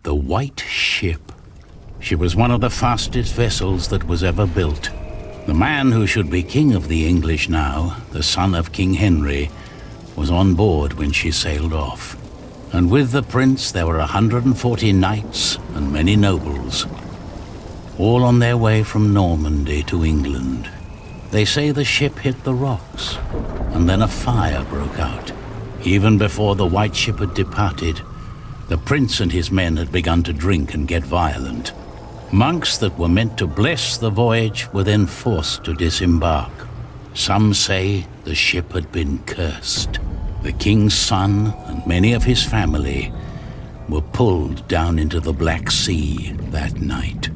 The White Ship. She was one of the fastest vessels that was ever built. The man who should be king of the English now, the son of King Henry, was on board when she sailed off. And with the prince there were 140 knights and many nobles, all on their way from Normandy to England. They say the ship hit the rocks, and then a fire broke out. Even before the White Ship had departed, the prince and his men had begun to drink and get violent. Monks that were meant to bless the voyage were then forced to disembark. Some say the ship had been cursed. The king's son and many of his family were pulled down into the Black Sea that night.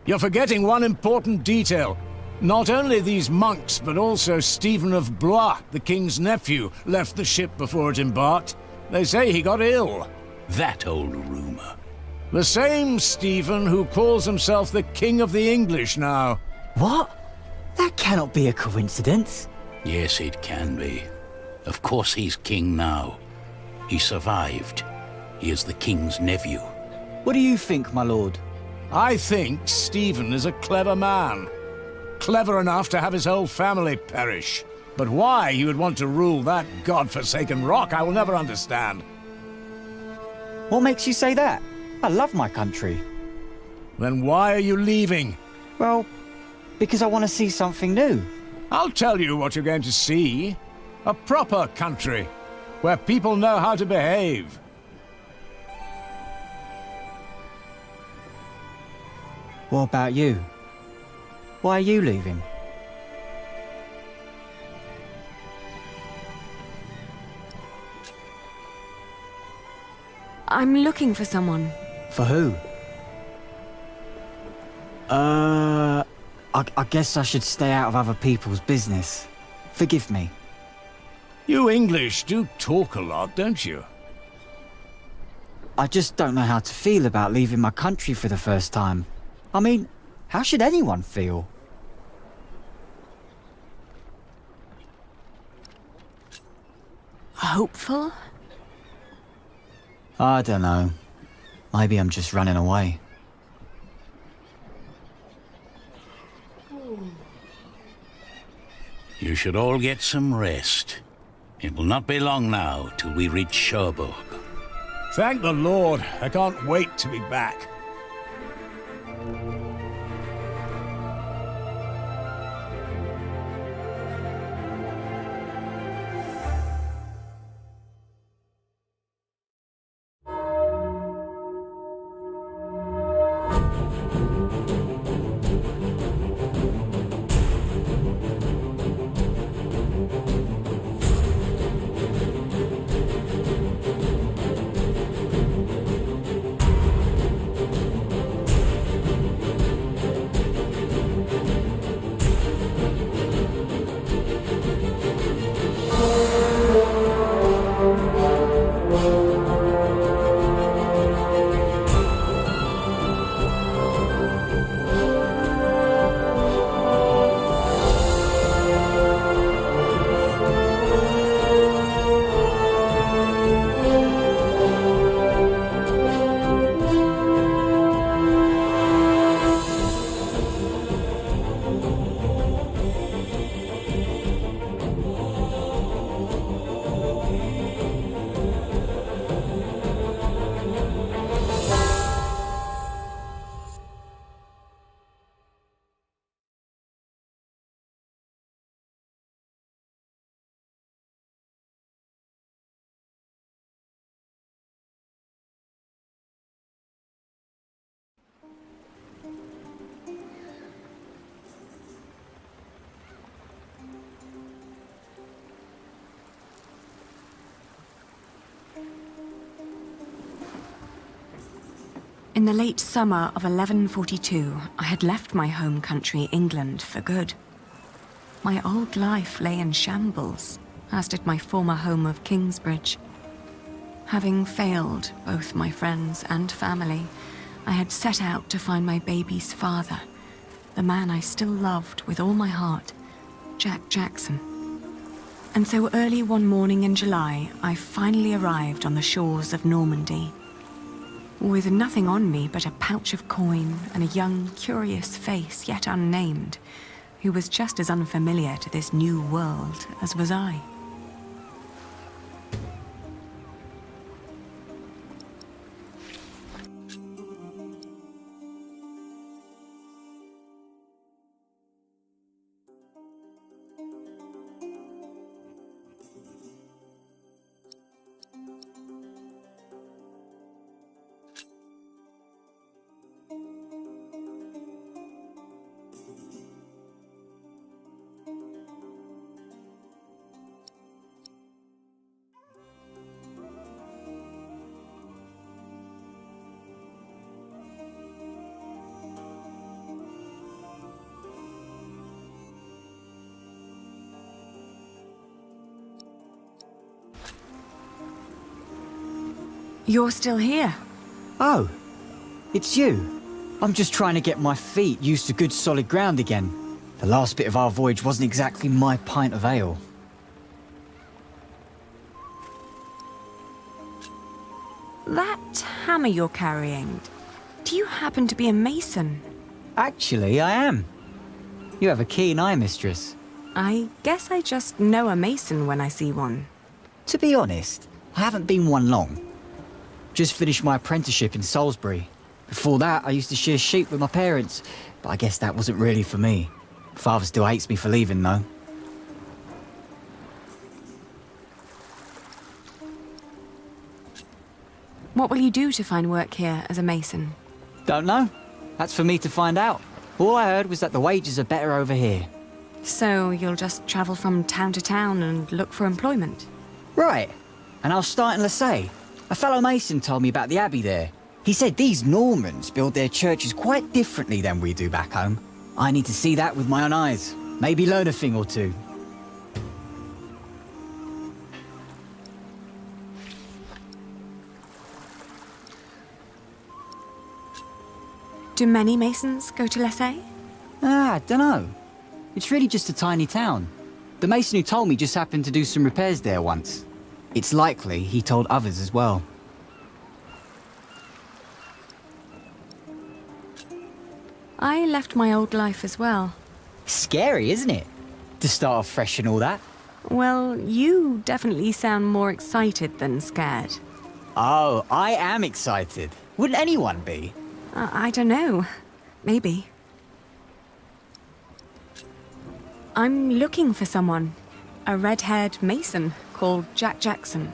You're forgetting one important detail. Not only these monks, but also Stephen of Blois, the king's nephew, left the ship before it embarked. They say he got ill. That old rumor. The same Stephen who calls himself the King of the English now. What? That cannot be a coincidence. Yes, it can be. Of course he's king now. He survived. He is the king's nephew. What do you think, my lord? I think Stephen is a clever man. Clever enough to have his whole family perish. But why he would want to rule that god-forsaken rock, I will never understand. What makes you say that? I love my country. Then why are you leaving? Well, because I want to see something new. I'll tell you what you're going to see. A proper country, where people know how to behave. What about you? Why are you leaving? I'm looking for someone. For who? I guess I should stay out of other people's business. Forgive me. You English do talk a lot, don't you? I just don't know how to feel about leaving my country for the first time. I mean, how should anyone feel? Hopeful? I don't know. Maybe I'm just running away. You should all get some rest. It will not be long now till we reach Cherbourg. Thank the Lord. I can't wait to be back. In the late summer of 1142, I had left my home country, England, for good. My old life lay in shambles, as did my former home of Kingsbridge. Having failed both my friends and family, I had set out to find my baby's father, the man I still loved with all my heart, Jack Jackson. And so early one morning in July, I finally arrived on the shores of Normandy. With nothing on me but a pouch of coin and a young, curious face yet unnamed, who was just as unfamiliar to this new world as was I. You're still here? Oh, it's you. I'm just trying to get my feet used to good solid ground again. The last bit of our voyage wasn't exactly my pint of ale. That hammer you're carrying, do you happen to be a mason? Actually, I am. You have a keen eye, mistress. I guess I just know a mason when I see one. To be honest, I haven't been one long. Just finished my apprenticeship in Salisbury. Before that, I used to shear sheep with my parents, but I guess that wasn't really for me. Father still hates me for leaving, though. What will you do to find work here as a mason? Don't know. That's for me to find out. All I heard was that the wages are better over here. So you'll just travel from town to town and look for employment? Right. And I was starting to say, a fellow mason told me about the abbey there. He said these Normans build their churches quite differently than we do back home. I need to see that with my own eyes. Maybe learn a thing or two. Do many masons go to Lessay? I dunno. It's really just a tiny town. The mason who told me just happened to do some repairs there once. It's likely he told others as well. I left my old life as well. Scary, isn't it? To start off fresh and all that. Well, you definitely sound more excited than scared. Oh, I am excited. Wouldn't anyone be? I don't know. Maybe. I'm looking for someone. A red-haired mason called Jack Jackson.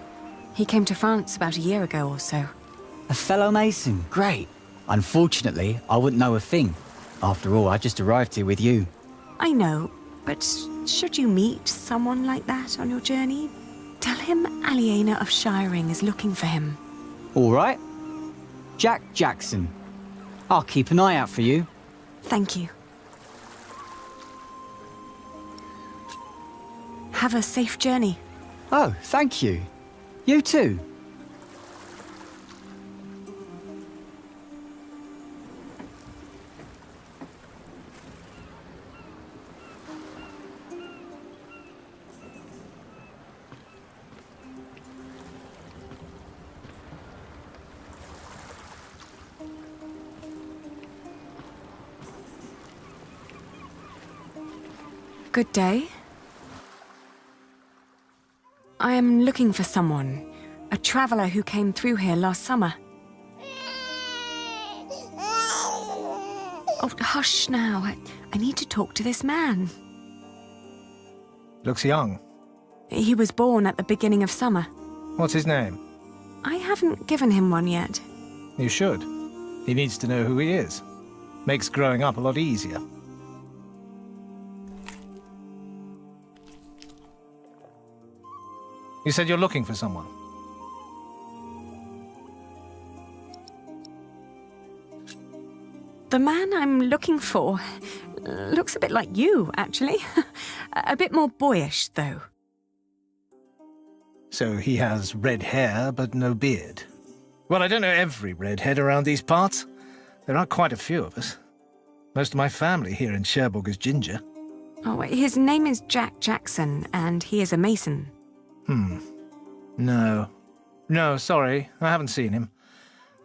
He came to France about a year ago or so. A fellow mason, great. Unfortunately, I wouldn't know a thing. After all, I just arrived here with you. I know, but should you meet someone like that on your journey, tell him Aliena of Shiring is looking for him. All right. Jack Jackson. I'll keep an eye out for you. Thank you. Have a safe journey. Oh, thank you. You too. Good day. I am looking for someone. A traveller who came through here last summer. Oh, hush now. I need to talk to this man. Looks young. He was born at the beginning of summer. What's his name? I haven't given him one yet. You should. He needs to know who he is. Makes growing up a lot easier. You said you're looking for someone. The man I'm looking for looks a bit like you, actually. A bit more boyish, though. So he has red hair, but no beard. Well, I don't know every redhead around these parts. There are quite a few of us. Most of my family here in Cherbourg is ginger. Oh, his name is Jack Jackson, and he is a mason. No. No, sorry, I haven't seen him.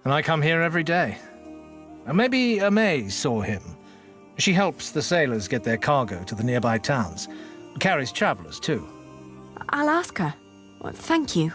And I come here every day. Maybe May saw him. She helps the sailors get their cargo to the nearby towns. Carries travellers, too. I'll ask her. Well, thank you.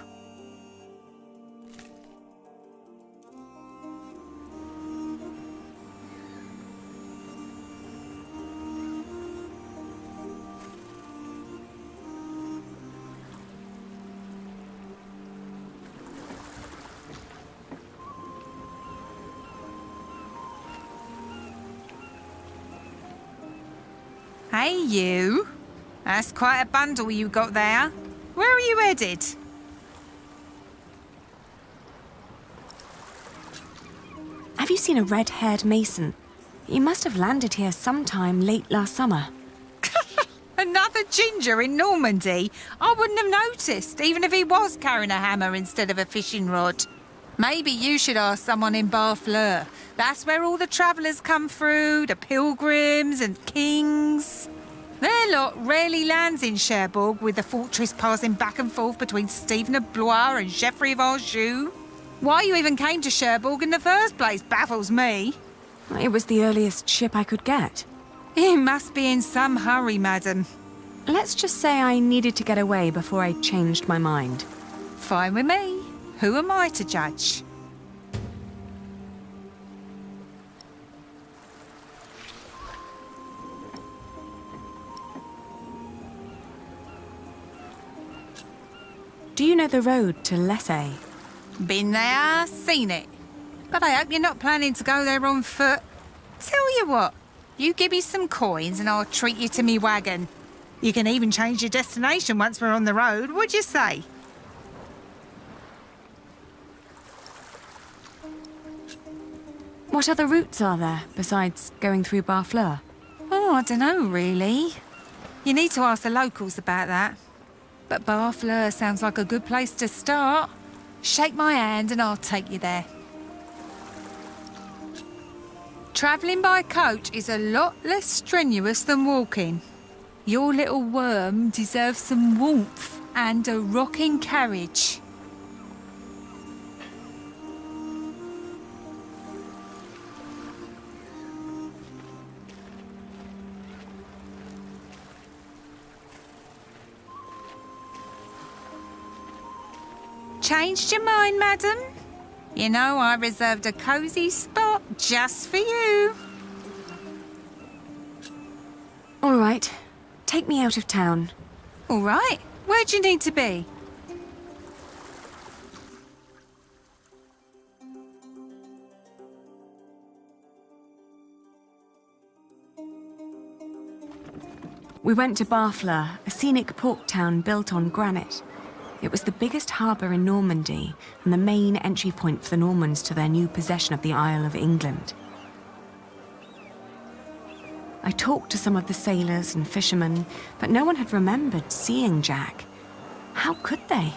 Hey, you. That's quite a bundle you got there. Where are you headed? Have you seen a red-haired mason? He must have landed here sometime late last summer. Another ginger in Normandy? I wouldn't have noticed, even if he was carrying a hammer instead of a fishing rod. Maybe you should ask someone in Barfleur. That's where all the travellers come through, the pilgrims and kings. Their lot rarely lands in Cherbourg, with the fortress passing back and forth between Stephen of Blois and Geoffrey of Anjou. Why you even came to Cherbourg in the first place baffles me. It was the earliest ship I could get. You must be in some hurry, madam. Let's just say I needed to get away before I changed my mind. Fine with me. Who am I to judge? Do you know the road to Lessay? Been there, seen it. But I hope you're not planning to go there on foot. Tell you what, you give me some coins and I'll treat you to me wagon. You can even change your destination once we're on the road, what'd you say? What other routes are there besides going through Barfleur? Oh, I don't know, really. You need to ask the locals about that. But Barfleur sounds like a good place to start. Shake my hand and I'll take you there. Travelling by coach is a lot less strenuous than walking. Your little worm deserves some warmth and a rocking carriage. Changed your mind, madam? You know, I reserved a cosy spot just for you. All right. Take me out of town. All right. Where'd you need to be? We went to Barfleur, a scenic port town built on granite. It was the biggest harbour in Normandy and the main entry point for the Normans to their new possession of the Isle of England. I talked to some of the sailors and fishermen, but no one had remembered seeing Jack. How could they?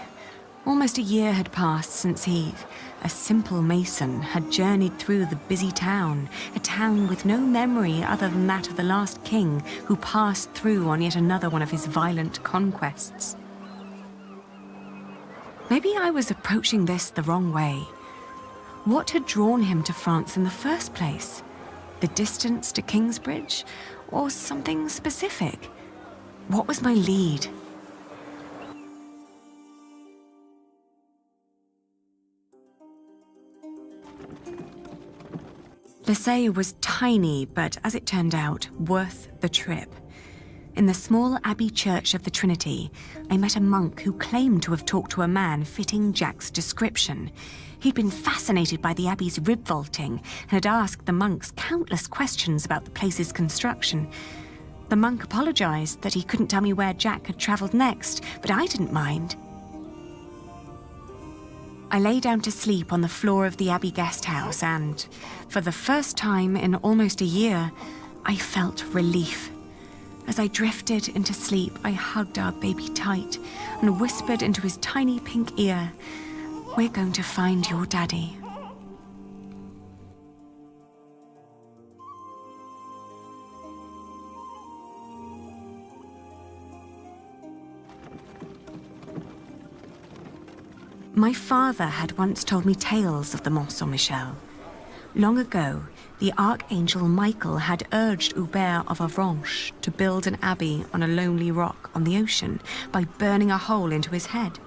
Almost a year had passed since he, a simple mason, had journeyed through the busy town, a town with no memory other than that of the last king who passed through on yet another one of his violent conquests. Maybe I was approaching this the wrong way. What had drawn him to France in the first place? The distance to Kingsbridge? Or something specific? What was my lead? Lessay was tiny, but as it turned out, worth the trip. In the small abbey church of the Trinity, I met a monk who claimed to have talked to a man fitting Jack's description. He'd been fascinated by the abbey's rib vaulting and had asked the monks countless questions about the place's construction. The monk apologized that he couldn't tell me where Jack had traveled next, but I didn't mind. I lay down to sleep on the floor of the abbey guest house and, for the first time in almost a year, I felt relief. As I drifted into sleep, I hugged our baby tight and whispered into his tiny pink ear, "We're going to find your daddy." My father had once told me tales of the Mont Saint-Michel. Long ago, the Archangel Michael had urged Hubert of Avranches to build an abbey on a lonely rock on the ocean by burning a hole into his head.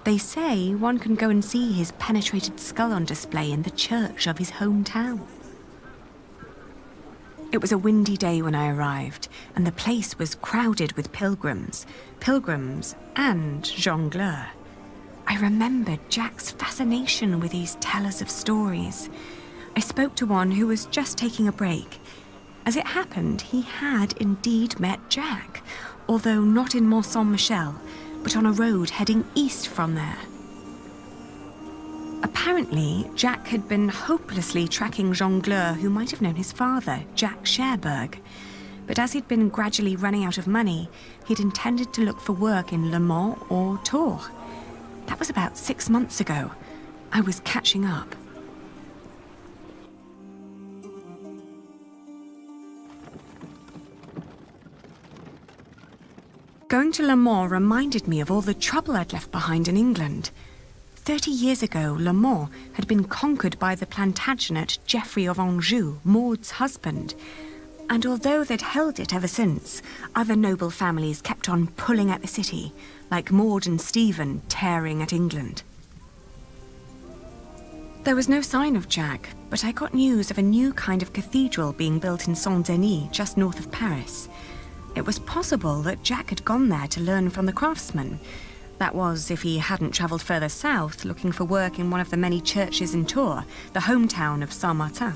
They say one can go and see his penetrated skull on display in the church of his hometown. It was a windy day when I arrived, and the place was crowded with pilgrims and jongleurs. I remembered Jack's fascination with these tellers of stories. I spoke to one who was just taking a break. As it happened, he had indeed met Jack, although not in Mont Saint-Michel, but on a road heading east from there. Apparently, Jack had been hopelessly tracking jongleur who might have known his father, Jack Cherbourg. But as he'd been gradually running out of money, he'd intended to look for work in Le Mans or Tours. That was about 6 months ago. I was catching up. Going to Le Mans reminded me of all the trouble I'd left behind in England. 30 years ago, Le Mans had been conquered by the Plantagenet Geoffrey of Anjou, Maud's husband. And although they'd held it ever since, other noble families kept on pulling at the city, like Maud and Stephen tearing at England. There was no sign of Jack, but I got news of a new kind of cathedral being built in Saint-Denis, just north of Paris. It was possible that Jack had gone there to learn from the craftsmen. That was, if he hadn't travelled further south, looking for work in one of the many churches in Tours, the hometown of Saint-Martin.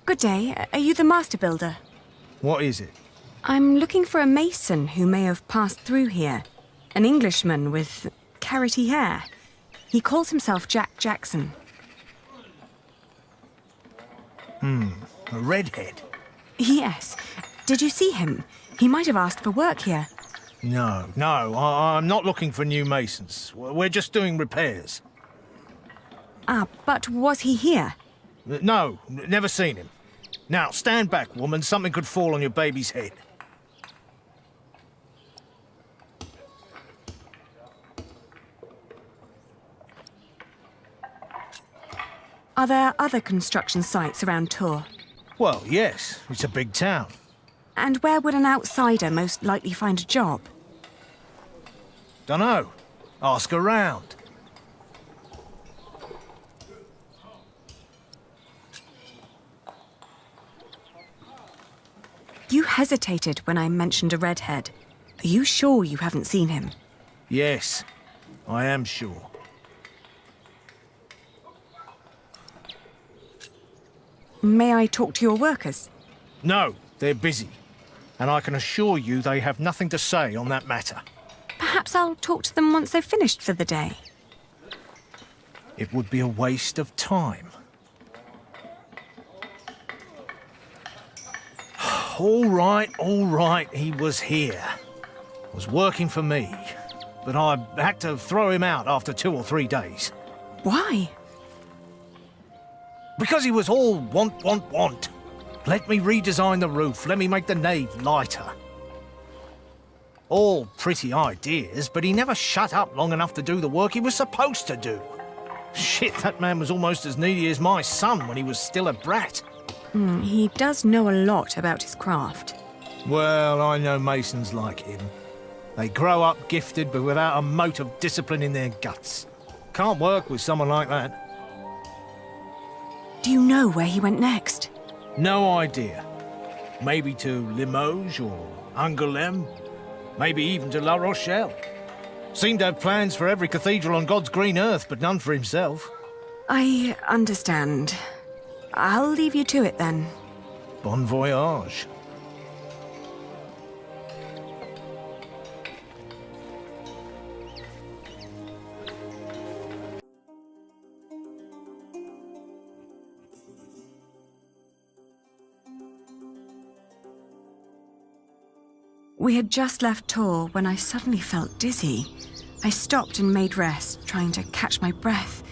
Good day. Are you the master builder? What is it? I'm looking for a mason who may have passed through here. An Englishman with carroty hair. He calls himself Jack Jackson. A redhead? Yes. Did you see him? He might have asked for work here. No, I'm not looking for new masons. We're just doing repairs. Ah, but was he here? No, never seen him. Now, stand back, woman. Something could fall on your baby's head. Are there other construction sites around Tours? Well, yes. It's a big town. And where would an outsider most likely find a job? Dunno. Ask around. You hesitated when I mentioned a redhead. Are you sure you haven't seen him? Yes, I am sure. May I talk to your workers? No, they're busy. And I can assure you they have nothing to say on that matter. Perhaps I'll talk to them once they've finished for the day. It would be a waste of time. All right, he was here. Was working for me. But I had to throw him out after 2 or 3 days. Why? Because he was all want. Let me redesign the roof, let me make the nave lighter. All pretty ideas, but he never shut up long enough to do the work he was supposed to do. Shit, that man was almost as needy as my son when he was still a brat. He does know a lot about his craft. Well, I know masons like him. They grow up gifted, but without a mote of discipline in their guts. Can't work with someone like that. Do you know where he went next? No idea. Maybe to Limoges or Angoulême. Maybe even to La Rochelle. Seemed to have plans for every cathedral on God's green earth, but none for himself. I understand. I'll leave you to it then. Bon voyage. We had just left Tours when I suddenly felt dizzy. I stopped and made rest, trying to catch my breath,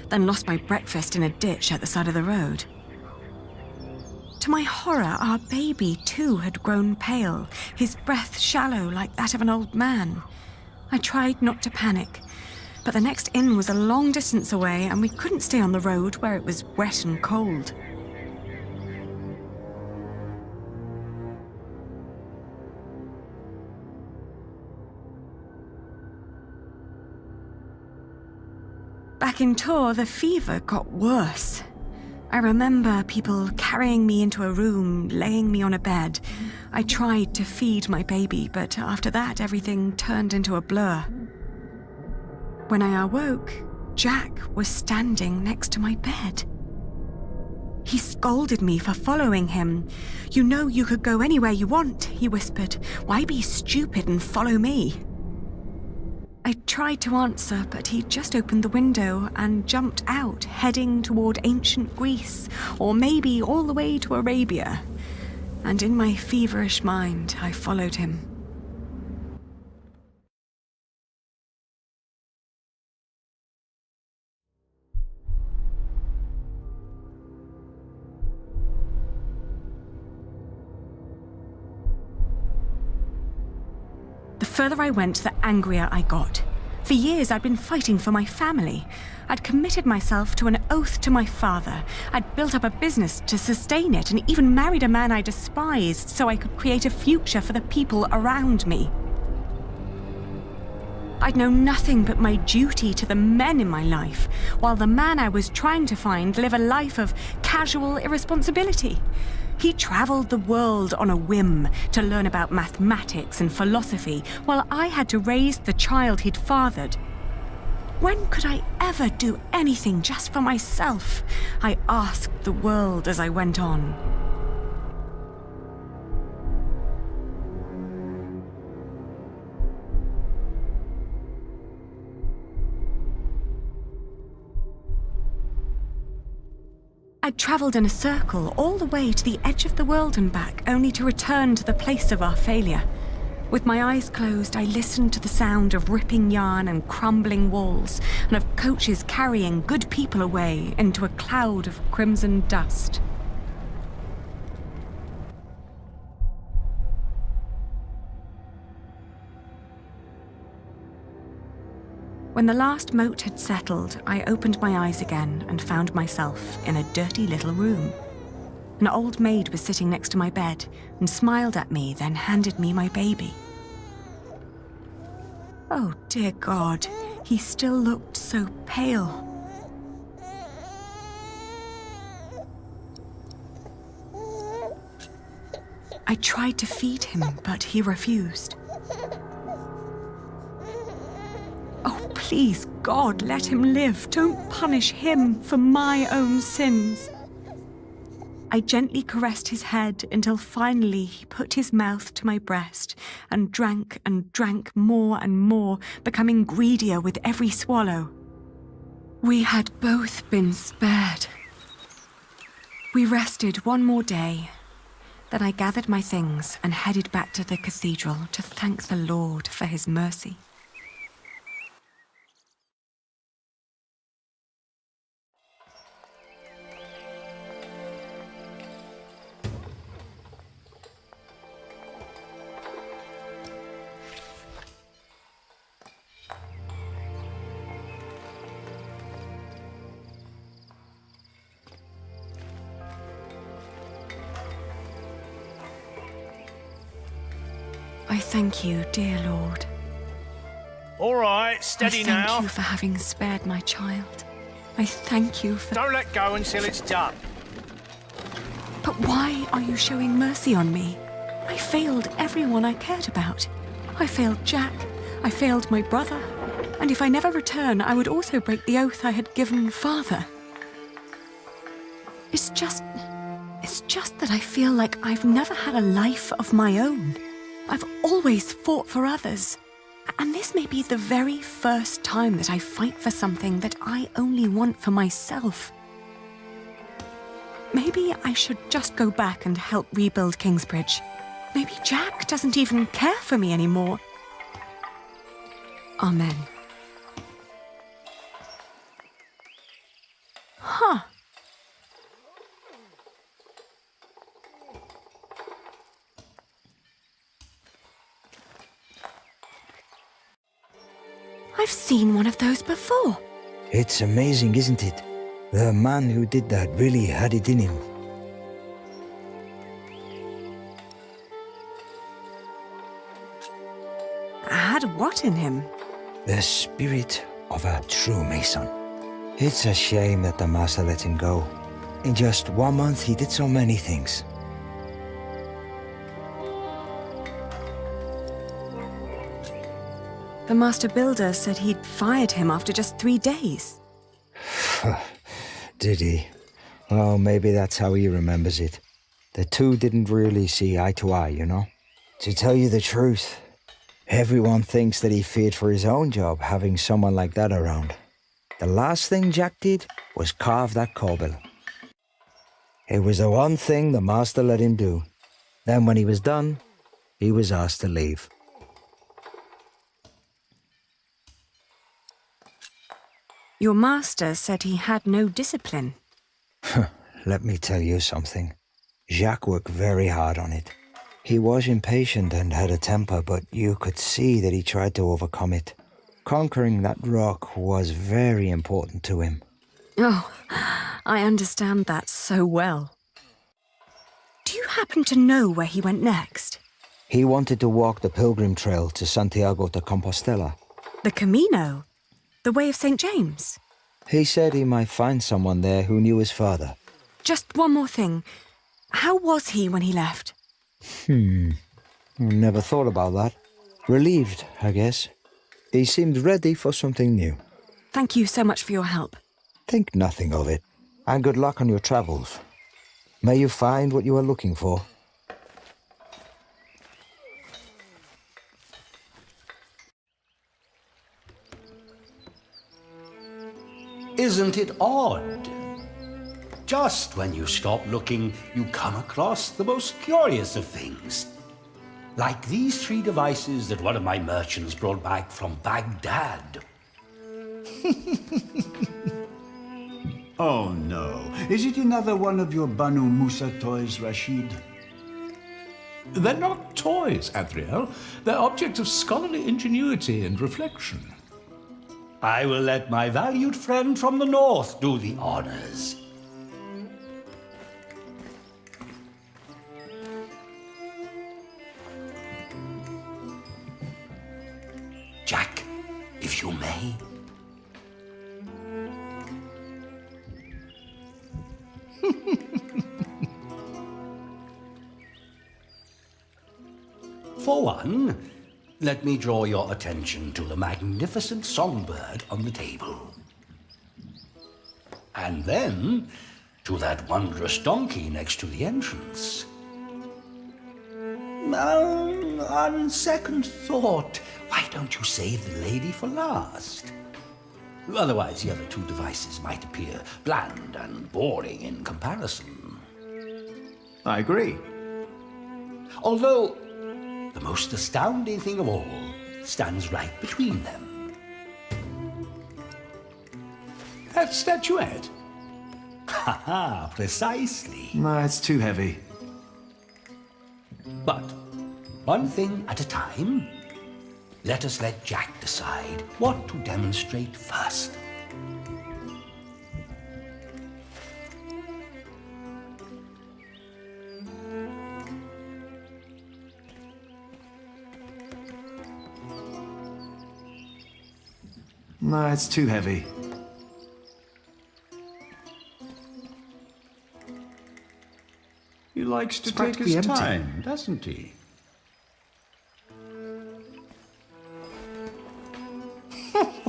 then lost my breakfast in a ditch at the side of the road. To my horror, our baby too had grown pale, his breath shallow like that of an old man. I tried not to panic, but the next inn was a long distance away and we couldn't stay on the road where it was wet and cold. Back in Tours, the fever got worse. I remember people carrying me into a room, laying me on a bed. I tried to feed my baby, but after that, everything turned into a blur. When I awoke, Jack was standing next to my bed. He scolded me for following him. "You know you could go anywhere you want," he whispered. "Why be stupid and follow me?" I tried to answer, but he just opened the window and jumped out, heading toward ancient Greece, or maybe all the way to Arabia. And in my feverish mind, I followed him. The further I went, the angrier I got. For years, I'd been fighting for my family. I'd committed myself to an oath to my father. I'd built up a business to sustain it and even married a man I despised so I could create a future for the people around me. I'd known nothing but my duty to the men in my life, while the man I was trying to find lived a life of casual irresponsibility. He travelled the world on a whim to learn about mathematics and philosophy, while I had to raise the child he'd fathered. When could I ever do anything just for myself? I asked the world as I went on. I'd travelled in a circle all the way to the edge of the world and back, only to return to the place of our failure. With my eyes closed, I listened to the sound of ripping yarn and crumbling walls, and of coaches carrying good people away into a cloud of crimson dust. When the last moat had settled, I opened my eyes again and found myself in a dirty little room. An old maid was sitting next to my bed and smiled at me, then handed me my baby. Oh, dear God, he still looked so pale. I tried to feed him, but he refused. Oh, please, God, let him live. Don't punish him for my own sins. I gently caressed his head until finally he put his mouth to my breast and drank more and more, becoming greedier with every swallow. We had both been spared. We rested one more day. Then I gathered my things and headed back to the cathedral to thank the Lord for his mercy. I thank you, dear Lord. All right, steady now. I thank you for having spared my child. I thank you for... Don't let go until it's done. But why are you showing mercy on me? I failed everyone I cared about. I failed Jack. I failed my brother. And if I never return, I would also break the oath I had given Father. It's just that I feel like I've never had a life of my own. I've always fought for others. And this may be the very first time that I fight for something that I only want for myself. Maybe I should just go back and help rebuild Kingsbridge. Maybe Jack doesn't even care for me anymore. Amen. Huh. I've seen one of those before. It's amazing, isn't it? The man who did that really had it in him. Had what in him? The spirit of a true mason. It's a shame that the master let him go. In just 1 month, he did so many things. The master builder said he'd fired him after just 3 days. Did he? Well, maybe that's how he remembers it. The two didn't really see eye to eye, you know? To tell you the truth, everyone thinks that he feared for his own job having someone like that around. The last thing Jack did was carve that corbel. It was the one thing the master let him do. Then when he was done, he was asked to leave. Your master said he had no discipline. Let me tell you something. Jacques worked very hard on it. He was impatient and had a temper, but you could see that he tried to overcome it. Conquering that rock was very important to him. Oh, I understand that so well. Do you happen to know where he went next? He wanted to walk the pilgrim trail to Santiago de Compostela. The Camino? The Way of St. James? He said he might find someone there who knew his father. Just one more thing. How was he when he left? Never thought about that. Relieved, I guess. He seemed ready for something new. Thank you so much for your help. Think nothing of it. And good luck on your travels. May you find what you are looking for. Isn't it odd? Just when you stop looking, you come across the most curious of things. Like these 3 devices that one of my merchants brought back from Baghdad. Oh no. Is it another one of your Banu Musa toys, Rashid? They're not toys, Adriel. They're objects of scholarly ingenuity and reflection. I will let my valued friend from the north do the honors. Jack, if you may. For one, let me draw your attention to the magnificent songbird on the table. And then to that wondrous donkey next to the entrance. On second thought, why don't you save the lady for last? Otherwise, the other 2 devices might appear bland and boring in comparison. I agree. Although, the most astounding thing of all stands right between them. That statuette? Ha ha, precisely. No, it's too heavy. But one thing at a time, let us let Jack decide what to demonstrate first. No, it's too heavy. He likes to It's take practically his empty. time, doesn't he?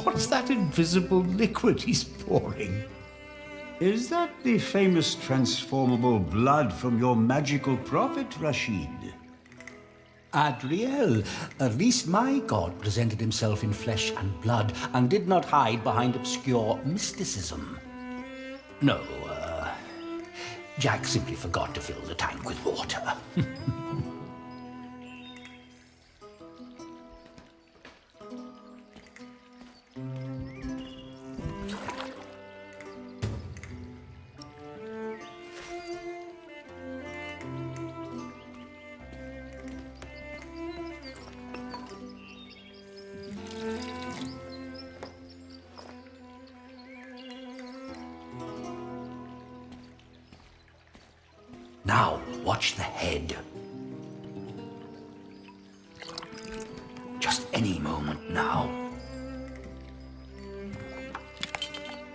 What's that invisible liquid he's pouring? Is that the famous transformable blood from your magical prophet, Rashid? Adriel, at least my god presented himself in flesh and blood and did not hide behind obscure mysticism. No, Jack simply forgot to fill the tank with water. Now, watch the head. Just any moment now.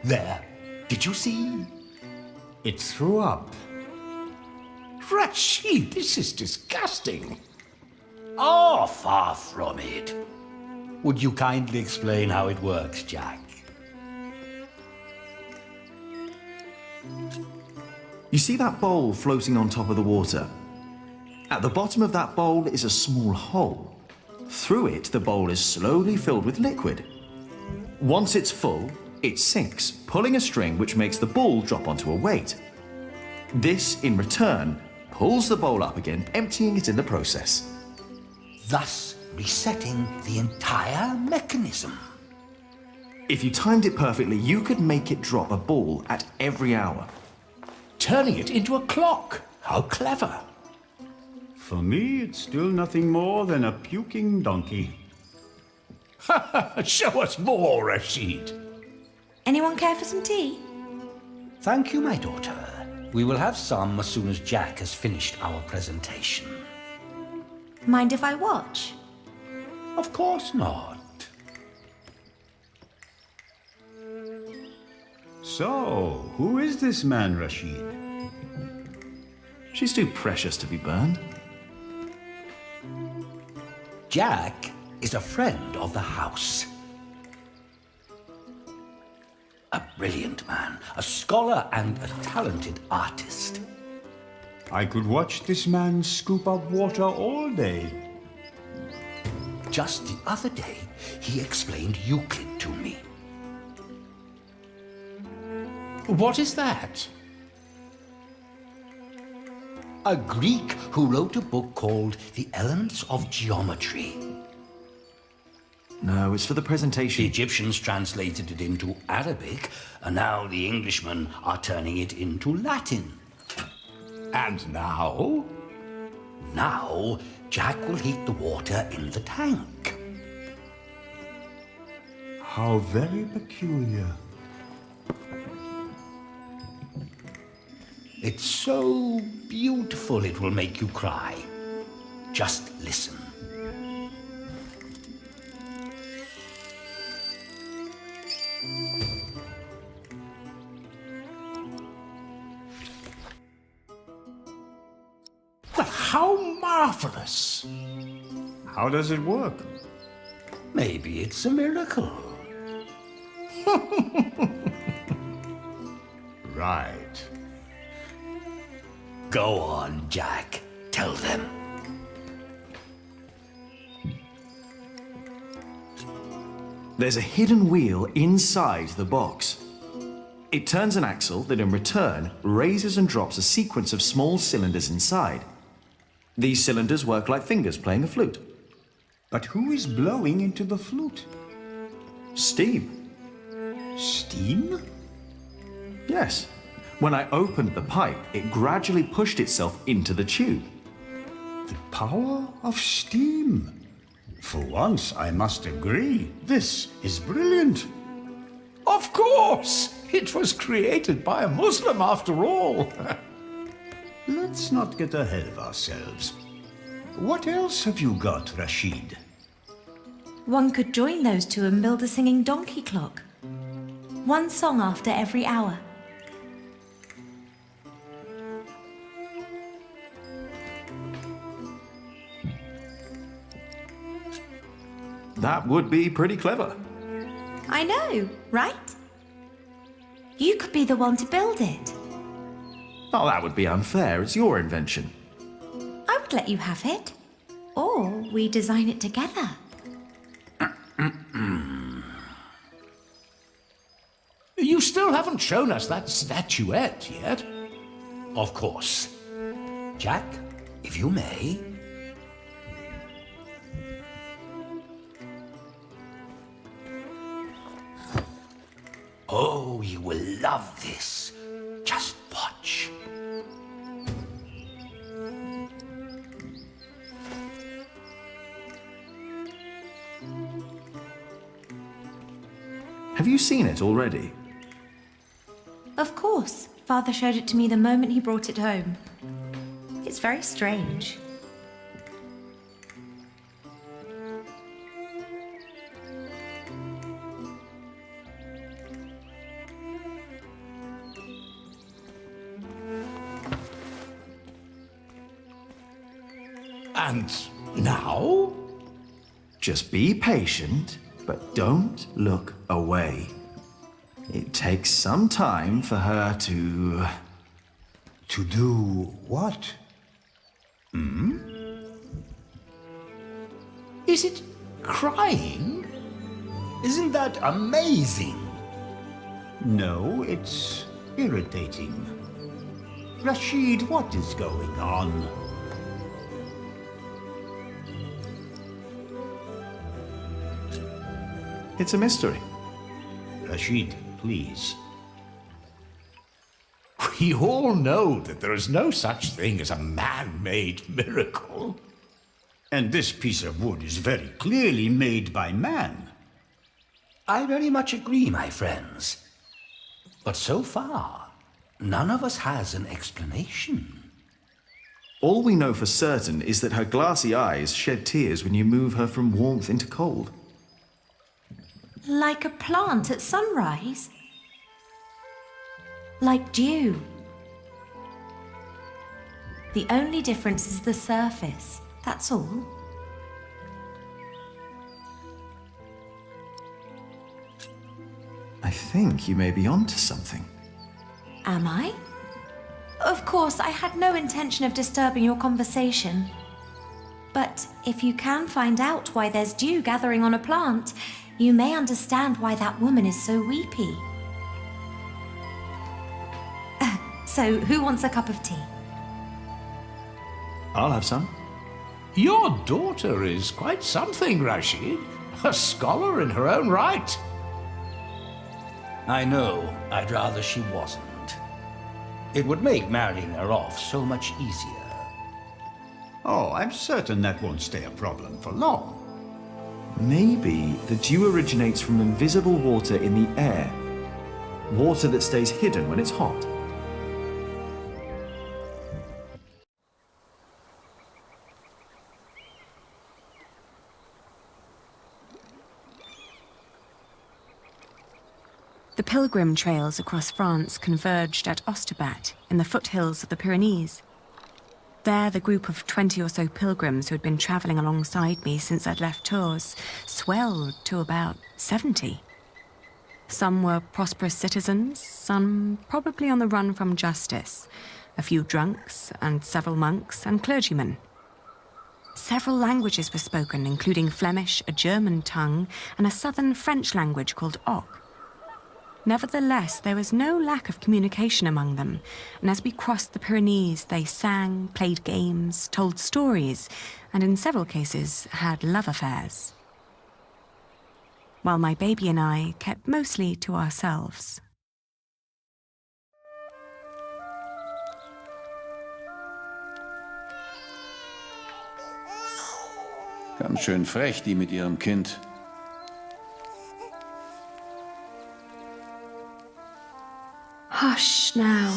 There. Did you see? It threw up. Rashid, this is disgusting. Oh, far from it. Would you kindly explain how it works, Jack? You see that bowl floating on top of the water? At the bottom of that bowl is a small hole. Through it, the bowl is slowly filled with liquid. Once it's full, it sinks, pulling a string which makes the ball drop onto a weight. This, in return, pulls the bowl up again, emptying it in the process. Thus resetting the entire mechanism. If you timed it perfectly, you could make it drop a ball at every hour. Turning it into a clock. How clever. For me, it's still nothing more than a puking donkey. Show us more, Rashid. Anyone care for some tea? Thank you, my daughter. We will have some as soon as Jack has finished our presentation. Mind if I watch? Of course not. So, who is this man, Rashid? She's too precious to be burned. Jack is a friend of the house. A brilliant man, a scholar and a talented artist. I could watch this man scoop up water all day. Just the other day, he explained Euclid to me. What is that? A Greek who wrote a book called The Elements of Geometry. No, it's for the The presentation. Egyptians translated it into Arabic, and now the Englishmen are turning it into Latin. And now? Now, Jack will heat the water in the tank. How very peculiar. It's so beautiful it will make you cry. Just listen. Well, how marvelous. How does it work? Maybe it's a miracle. Right. Go on, Jack. Tell them. There's a hidden wheel inside the box. It turns an axle that in return raises and drops a sequence of small cylinders inside. These cylinders work like fingers playing a flute. But who is blowing into the flute? Steam. Steam? Yes. When I opened the pipe, it gradually pushed itself into the tube. The power of steam. For once, I must agree, this is brilliant. Of course! It was created by a Muslim after all. Let's not get ahead of ourselves. What else have you got, Rashid? One could join those two and build a singing donkey clock. One song after every hour. That would be pretty clever. I know, right? You could be the one to build it. Oh, that would be unfair. It's your invention. I would let you have it. Or we design it together. You still haven't shown us that statuette yet. Of course. Jack, if you may. Oh, you will love this. Just watch. Have you seen it already? Of course. Father showed it to me the moment he brought it home. It's very strange. And now? Just be patient, but don't look away. It takes some time for her to... To do what? Is it crying? Isn't that amazing? No, it's irritating. Rashid, what is going on? It's a mystery. Rashid, please. We all know that there is no such thing as a man-made miracle. And this piece of wood is very clearly made by man. I very much agree, my friends. But so far, none of us has an explanation. All we know for certain is that her glassy eyes shed tears when you move her from warmth into cold. Like a plant at sunrise? Like dew? The only difference is the surface, that's all. I think you may be onto something. Am I? Of course, I had no intention of disturbing your conversation. But if you can find out why there's dew gathering on a plant, you may understand why that woman is so weepy. So, who wants a cup of tea? I'll have some. Your daughter is quite something, Rashid. A scholar in her own right. I know. I'd rather she wasn't. It would make marrying her off so much easier. Oh, I'm certain that won't stay a problem for long. Maybe the dew originates from invisible water in the air. Water that stays hidden when it's hot. The pilgrim trails across France converged at Osterbat in the foothills of the Pyrenees. There, the group of 20 or so pilgrims who had been travelling alongside me since I'd left Tours swelled to about 70. Some were prosperous citizens, some probably on the run from justice, a few drunks and several monks and clergymen. Several languages were spoken, including Flemish, a German tongue, and a southern French language called Oc. Nevertheless, there was no lack of communication among them, and as we crossed the Pyrenees, they sang, played games, told stories, and in several cases had love affairs. While my baby and I kept mostly to ourselves. Ganz schön frech, die mit ihrem Kind. Hush now,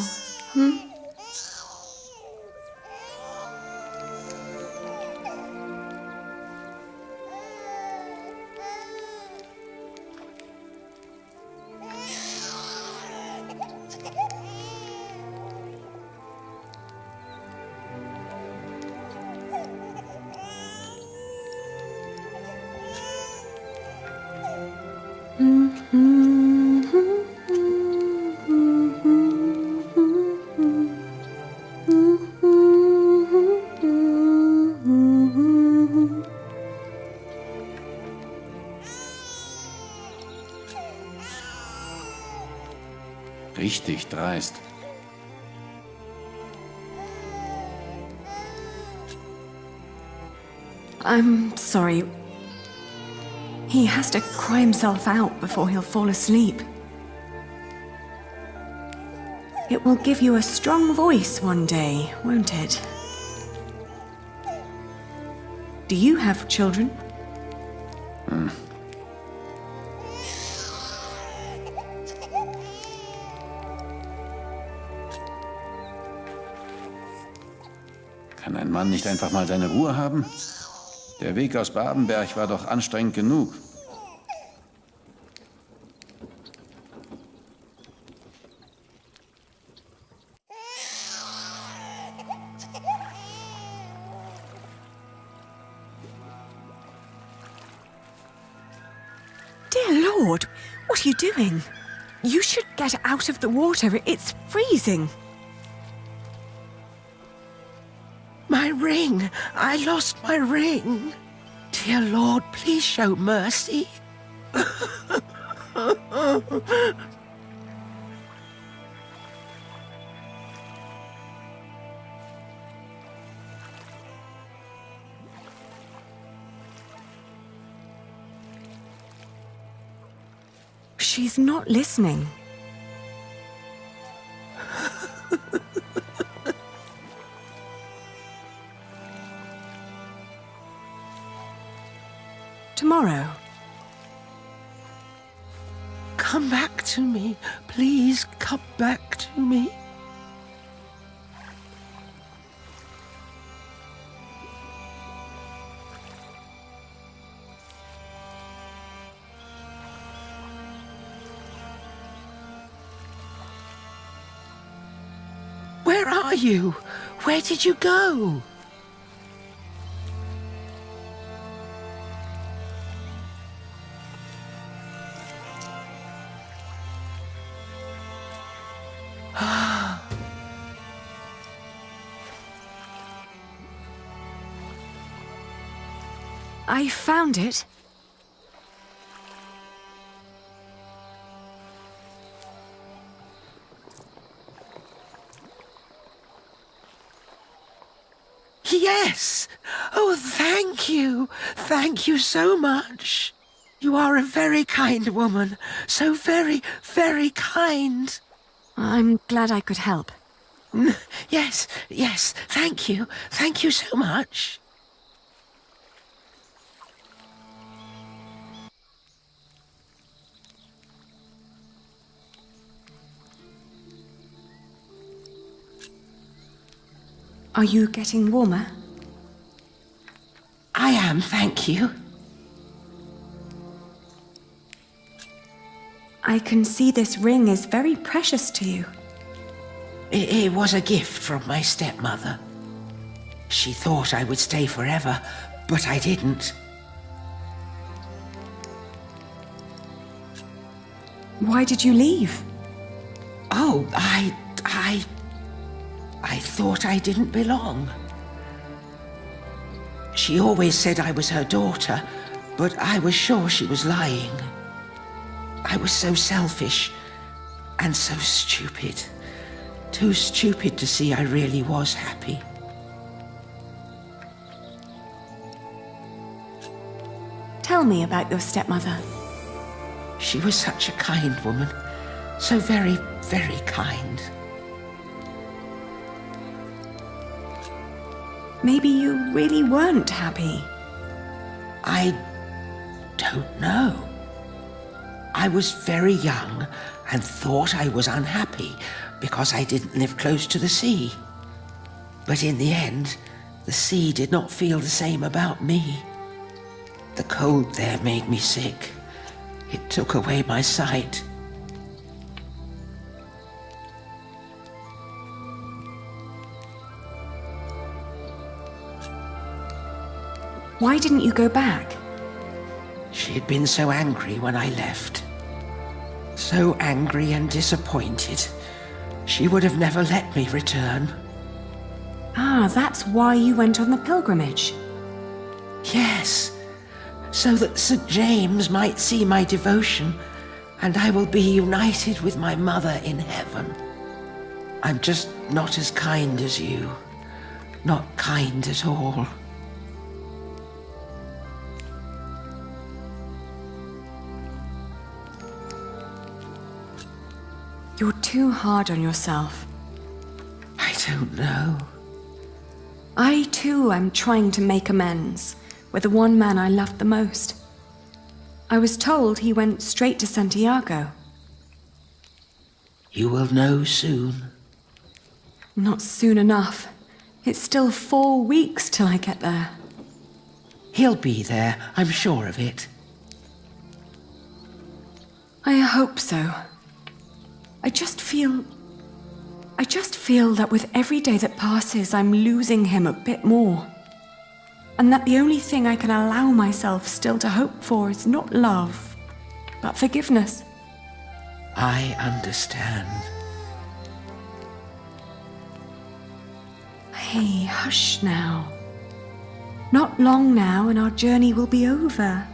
Richtig dreist. I'm sorry. He has to cry himself out before he'll fall asleep. It will give you a strong voice one day, won't it? Do you have children? Kann ein Mann nicht einfach mal seine Ruhe haben? Der Weg aus Babenberg war doch anstrengend genug. Dear Lord, what are you doing? You should get out of the water. It's freezing. My ring! I lost my ring! Dear Lord, please show mercy. She's not listening. Tomorrow. Come back to me. Please come back to me. Where are you? Where did you go? I found it. Yes! Oh, thank you! Thank you so much! You are a very kind woman. So very, very kind. I'm glad I could help. Yes, yes, thank you. Thank you so much. Are you getting warmer? I am, thank you. I can see this ring is very precious to you. It was a gift from my stepmother. She thought I would stay forever, but I didn't. Why did you leave? Oh, I thought I didn't belong. She always said I was her daughter, but I was sure she was lying. I was so selfish and so stupid. Too stupid to see I really was happy. Tell me about your stepmother. She was such a kind woman. So very, very kind. Maybe you really weren't happy. I don't know. I was very young and thought I was unhappy because I didn't live close to the sea. But in the end, the sea did not feel the same about me. The cold there made me sick. It took away my sight. Why didn't you go back? She had been so angry when I left. So angry and disappointed. She would have never let me return. Ah, that's why you went on the pilgrimage. Yes, so that St. James might see my devotion and I will be united with my mother in heaven. I'm just not as kind as you. Not kind at all. You're too hard on yourself. I don't know. I, too, am trying to make amends with the one man I loved the most. I was told he went straight to Santiago. You will know soon. Not soon enough. It's still 4 weeks till I get there. He'll be there, I'm sure of it. I hope so. I just feel that with every day that passes, I'm losing him a bit more. And that the only thing I can allow myself still to hope for is not love, but forgiveness. I understand. Hey, hush now. Not long now and our journey will be over,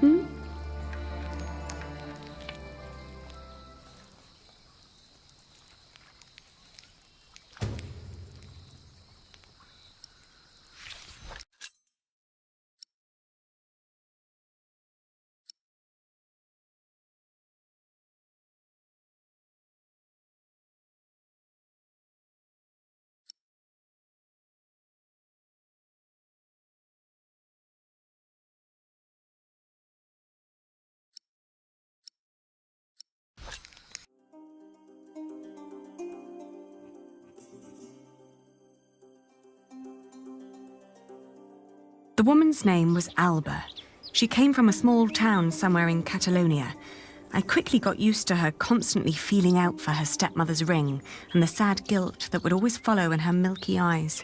The woman's name was Alba. She came from a small town somewhere in Catalonia. I quickly got used to her constantly feeling out for her stepmother's ring and the sad guilt that would always follow in her milky eyes.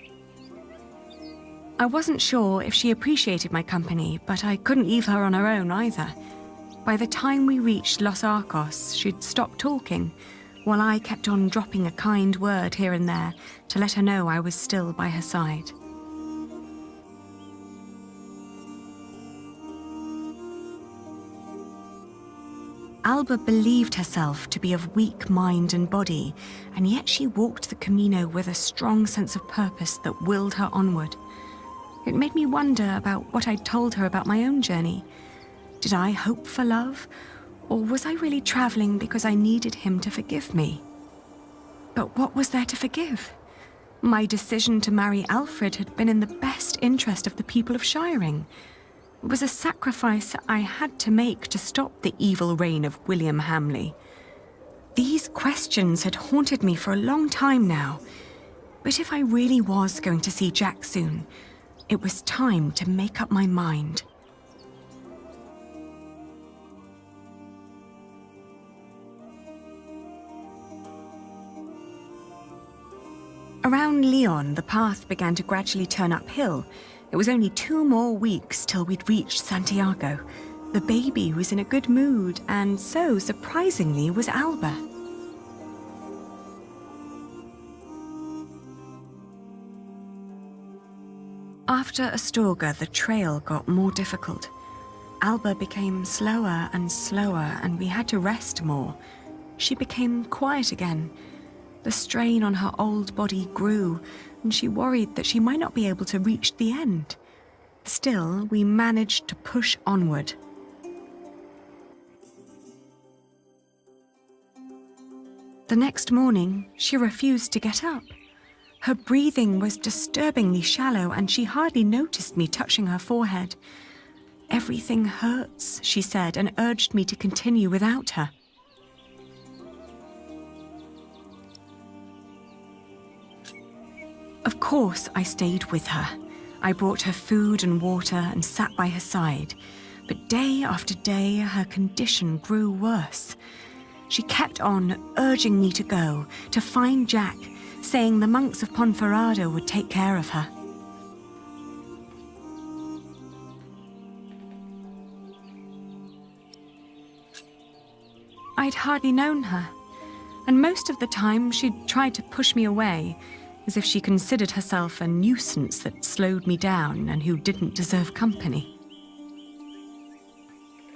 I wasn't sure if she appreciated my company, but I couldn't leave her on her own either. By the time we reached Los Arcos, she'd stopped talking, while I kept on dropping a kind word here and there to let her know I was still by her side. Alba believed herself to be of weak mind and body, and yet she walked the Camino with a strong sense of purpose that willed her onward. It made me wonder about what I'd told her about my own journey. Did I hope for love, or was I really traveling because I needed him to forgive me? But what was there to forgive? My decision to marry Alfred had been in the best interest of the people of Shiring. It was a sacrifice I had to make to stop the evil reign of William Hamley. These questions had haunted me for a long time now. But if I really was going to see Jack soon, it was time to make up my mind. Around Lyon, the path began to gradually turn uphill. It was only 2 more weeks till we'd reached Santiago. The baby was in a good mood, and so, surprisingly, was Alba. After Astorga, the trail got more difficult. Alba became slower and slower, and we had to rest more. She became quiet again. The strain on her old body grew, and she worried that she might not be able to reach the end. Still, we managed to push onward. The next morning, she refused to get up. Her breathing was disturbingly shallow, and she hardly noticed me touching her forehead. "Everything hurts," she said, and urged me to continue without her. Of course, I stayed with her. I brought her food and water and sat by her side. But day after day, her condition grew worse. She kept on urging me to go, to find Jack, saying the monks of Ponferrada would take care of her. I'd hardly known her, and most of the time she'd tried to push me away, as if she considered herself a nuisance that slowed me down and who didn't deserve company.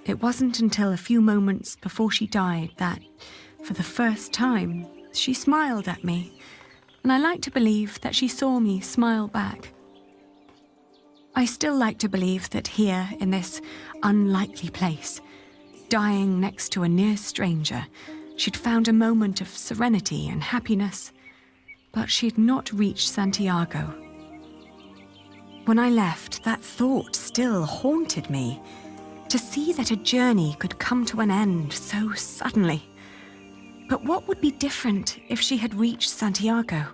It wasn't until a few moments before she died that, for the first time, she smiled at me, and I like to believe that she saw me smile back. I still like to believe that here, in this unlikely place, dying next to a near stranger, she'd found a moment of serenity and happiness, but she'd not reached Santiago. When I left, that thought still haunted me, to see that a journey could come to an end so suddenly. But what would be different if she had reached Santiago?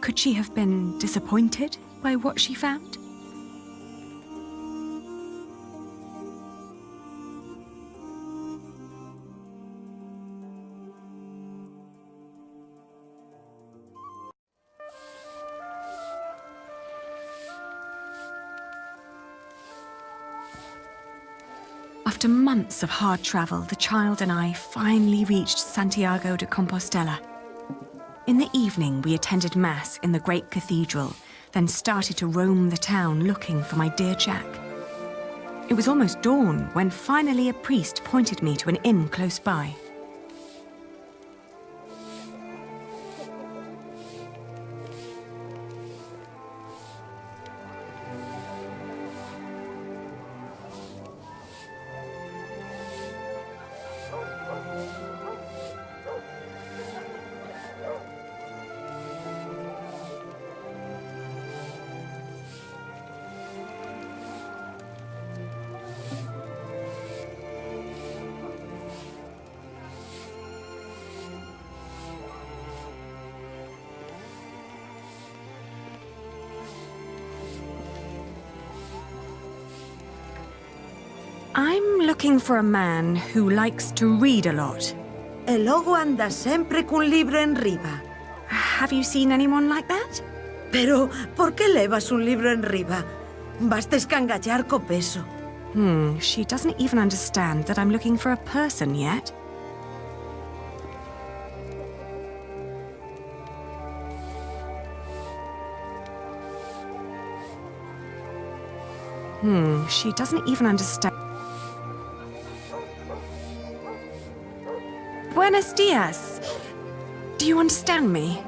Could she have been disappointed by what she found? After months of hard travel, the child and I finally reached Santiago de Compostela. In the evening, we attended Mass in the great cathedral, then started to roam the town looking for my dear Jack. It was almost dawn when finally a priest pointed me to an inn close by. I'm looking for a man who likes to read a lot. E logo anda sempre cun libro en riba. Have you seen anyone like that? Pero, por que levas un libro en riba? Basta escangallar co peso. She doesn't even understand that I'm looking for a person yet. She doesn't even understand. Buenos dias. Do you understand me?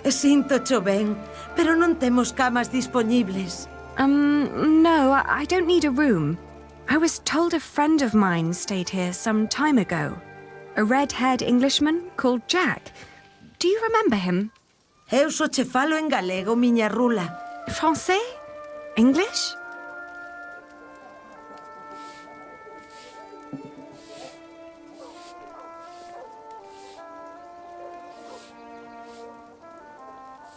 Sinto cho ben, pero non temos camas dispoñibles. No, I don't need a room. I was told a friend of mine stayed here some time ago. A red-haired Englishman called Jack. Do you remember him? Eu só che falo en galego, miña rula. Français? English?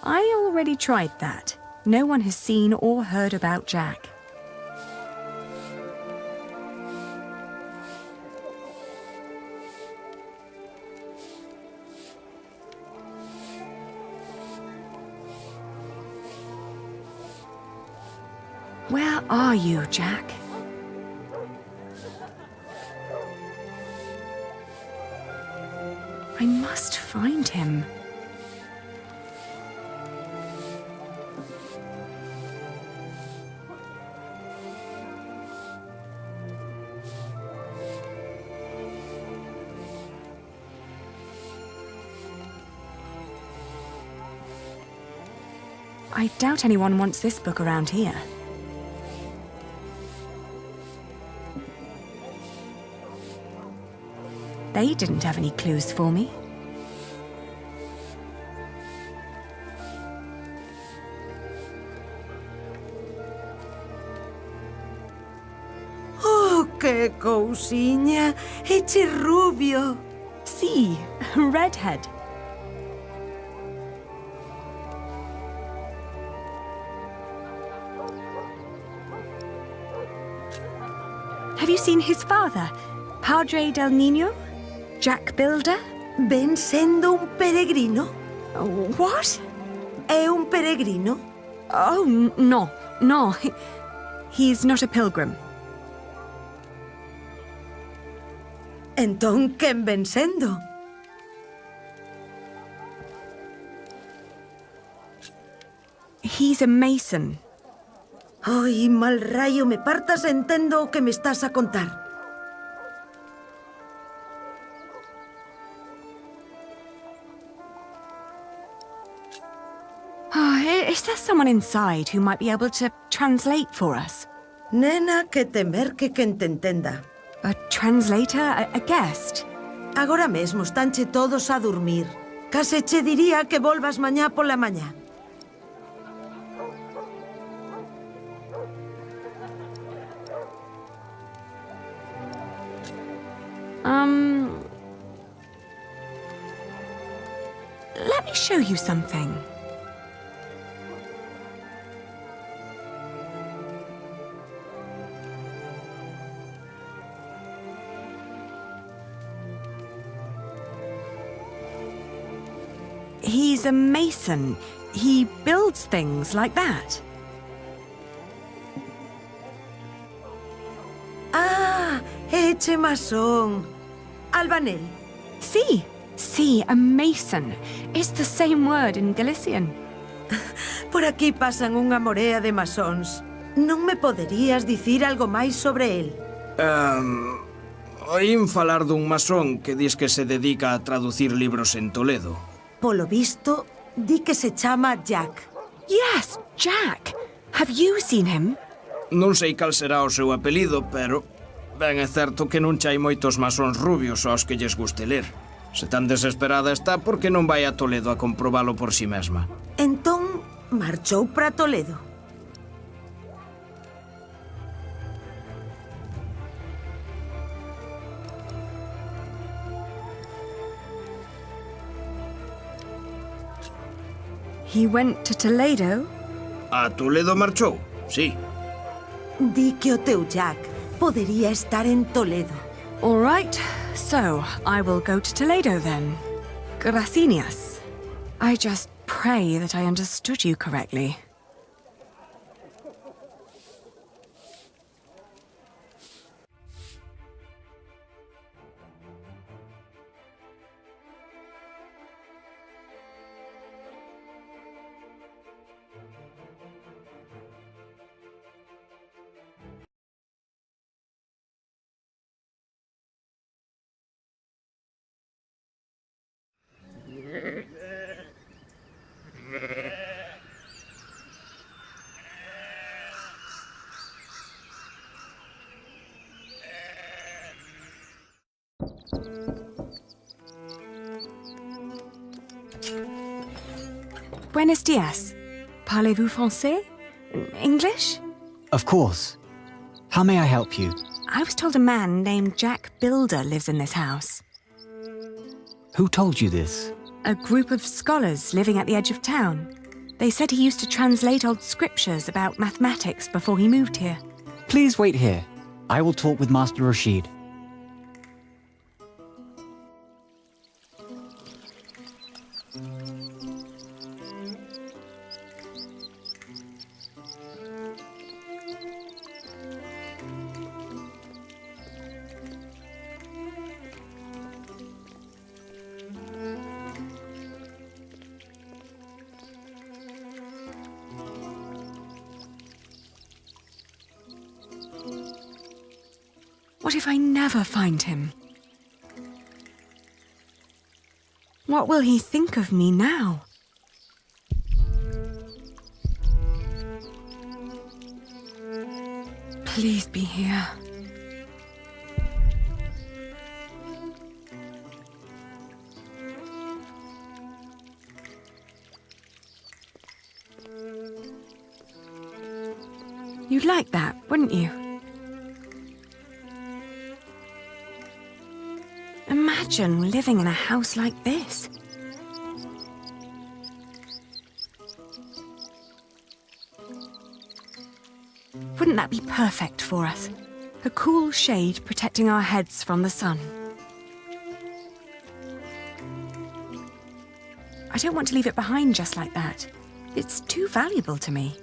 I already tried that. No one has seen or heard about Jack. Where are you, Jack? I must find him. I doubt anyone wants this book around here. They didn't have any clues for me. Oh, que cousiña! Eche rubio! See, redhead. Have you seen his father, Padre del Niño? Jack Builder? Ven sendo un peregrino? What? É un peregrino? Oh, no. He's not a pilgrim. Entón, quen ven sendo? He's a mason. Ay, mal rayo, me partas entendo o que me estás a contar. Is there someone inside who might be able to translate for us? Nena, que temer que te entenda. A translator? A guest? Agora mesmo estanche todos a dormir. Case che diría que volvas mañá pola mañá. Let me show you something. He's a mason. He builds things like that. Ah, eche masón. Albanel. Sí, a mason. It's the same word in Galician. Por aquí pasan unha morea de masóns. Non me poderías dicir algo máis sobre el? Oín falar dun masón que dis que se dedica a traducir libros en Toledo. Polo visto, di que se chama Jack. Yes, Jack. Have you seen him? Non sei cal será o seu apelido, pero ben é certo que non chai moitos masóns rubios aos que lles guste ler. Se tan desesperada está, por que non vai a Toledo a comprobalo por si mesma? Entón, marchou para Toledo. He went to Toledo? A Toledo marchou, sí. Di que o teu Jack podería estar en Toledo. All right, so I will go to Toledo then. Gracias. I just pray that I understood you correctly. Buenos dias. Parlez-vous français? English? Of course. How may I help you? I was told a man named Jack Builder lives in this house. Who told you this? A group of scholars living at the edge of town. They said he used to translate old scriptures about mathematics before he moved here. Please wait here. I will talk with Master Rashid. What if I never find him? What will he think of me now? Please be here. You'd like that, wouldn't you? Imagine living in a house like this. Wouldn't that be perfect for us? A cool shade protecting our heads from the sun. I don't want to leave it behind just like that. It's too valuable to me.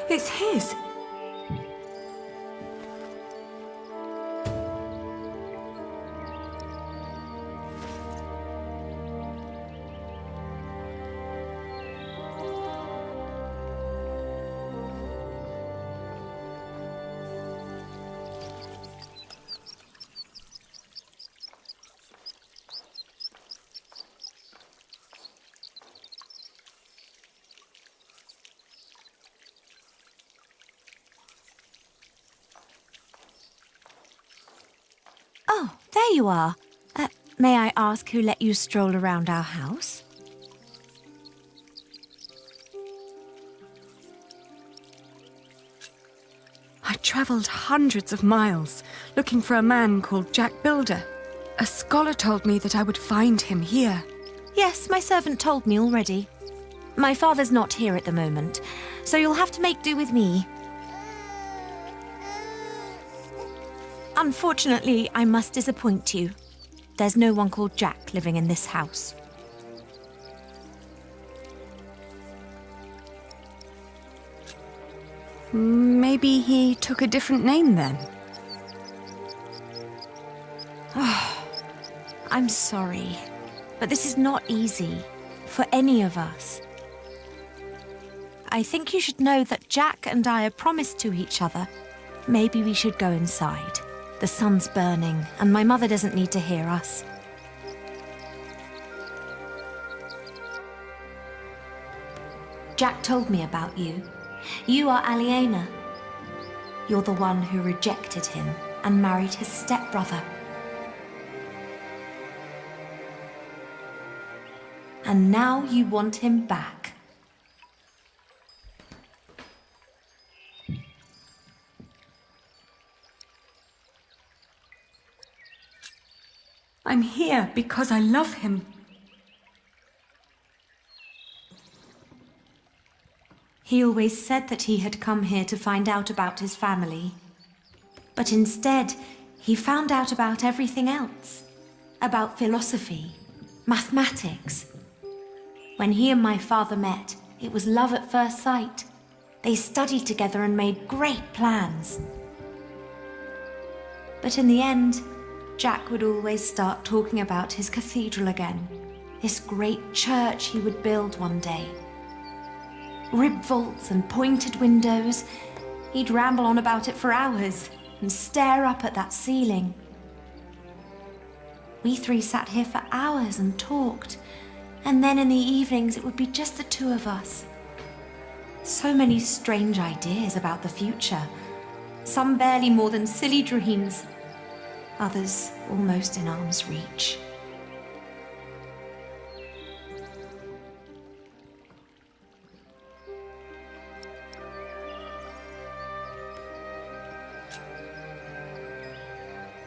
It's his. Oh, there you are. May I ask who let you stroll around our house? I travelled hundreds of miles looking for a man called Jack Builder. A scholar told me that I would find him here. Yes, my servant told me already. My father's not here at the moment, so you'll have to make do with me. Unfortunately, I must disappoint you. There's no one called Jack living in this house. Maybe he took a different name then. I'm sorry, but this is not easy for any of us. I think you should know that Jack and I are promised to each other. Maybe we should go inside. The sun's burning, and my mother doesn't need to hear us. Jack told me about you. You are Aliena. You're the one who rejected him and married his stepbrother. And now you want him back. I'm here because I love him. He always said that he had come here to find out about his family. But instead, he found out about everything else. About philosophy, mathematics. When he and my father met, it was love at first sight. They studied together and made great plans. But in the end, Jack would always start talking about his cathedral again. This great church he would build one day. Rib vaults and pointed windows. He'd ramble on about it for hours and stare up at that ceiling. We three sat here for hours and talked, and then in the evenings it would be just the two of us. So many strange ideas about the future. Some barely more than silly dreams. Others almost in arm's reach.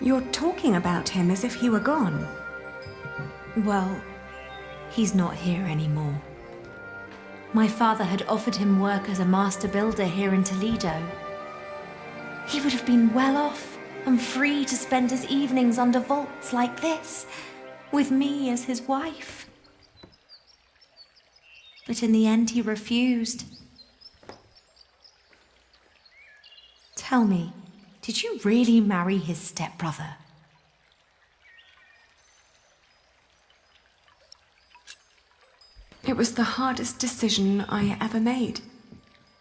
You're talking about him as if he were gone. Well, he's not here anymore. My father had offered him work as a master builder here in Toledo. He would have been well off and free to spend his evenings under vaults like this, with me as his wife. But in the end, he refused. Tell me, did you really marry his stepbrother? It was the hardest decision I ever made.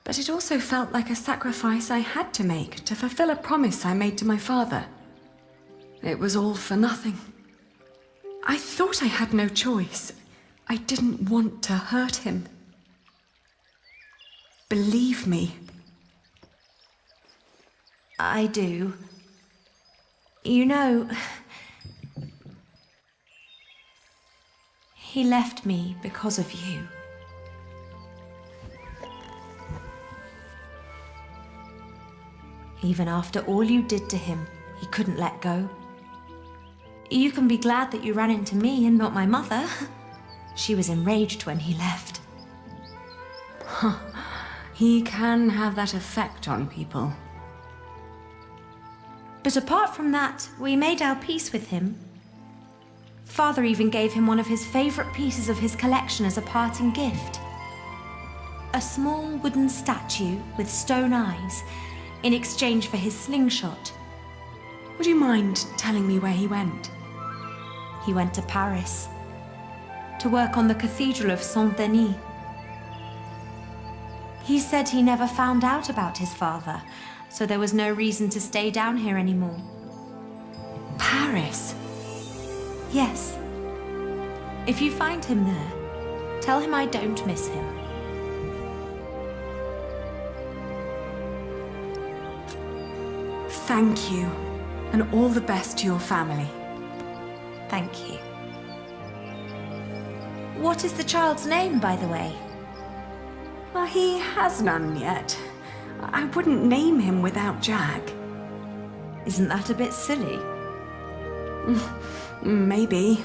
But it also felt like a sacrifice I had to make to fulfill a promise I made to my father. It was all for nothing. I thought I had no choice. I didn't want to hurt him. Believe me. I do. You know, he left me because of you. Even after all you did to him, he couldn't let go. You can be glad that you ran into me and not my mother. She was enraged when he left. He can have that effect on people. But apart from that, we made our peace with him. Father even gave him one of his favorite pieces of his collection as a parting gift. a small wooden statue with stone eyes in exchange for his slingshot. Would you mind telling me where he went? He went to Paris to work on the Cathedral of Saint-Denis. He said he never found out about his father, so there was no reason to stay down here anymore. Paris? Yes. If you find him there, tell him I don't miss him. Thank you, and all the best to your family. Thank you. What is the child's name, by the way? Well, he has none yet. I wouldn't name him without Jack. Isn't that a bit silly? Maybe.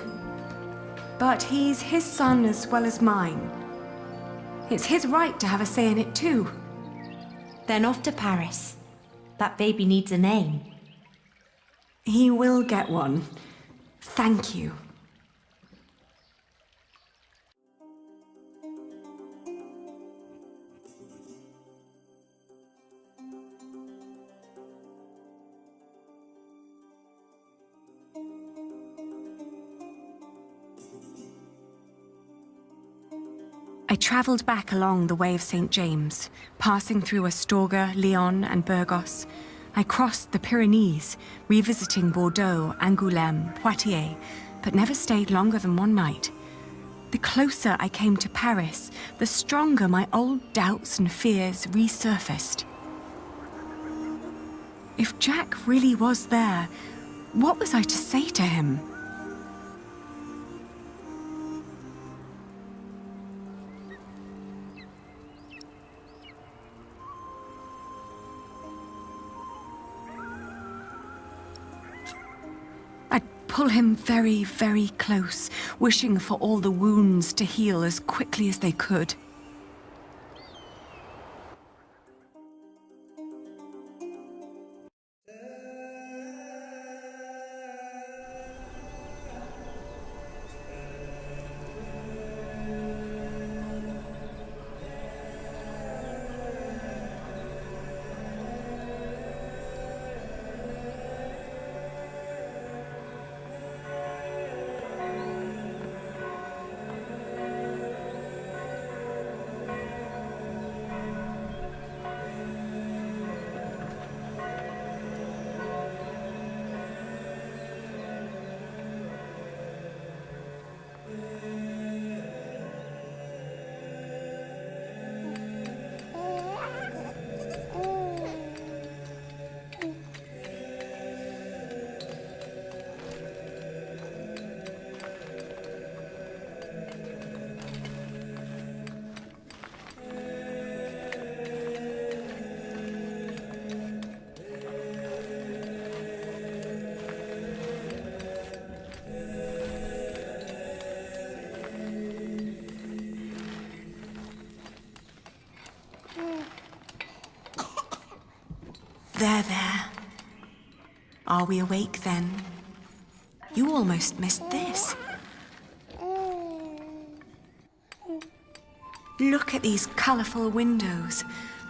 But he's his son as well as mine. It's his right to have a say in it too. Then off to Paris. That baby needs a name. He will get one. Thank you. I travelled back along the Way of St. James, passing through Astorga, Lyon, and Burgos. I crossed the Pyrenees, revisiting Bordeaux, Angoulême, Poitiers, but never stayed longer than one night. The closer I came to Paris, the stronger my old doubts and fears resurfaced. If Jack really was there, what was I to say to him? Pull him very, very close, wishing for all the wounds to heal as quickly as they could. There. Are we awake then? You almost missed this. Look at these colourful windows.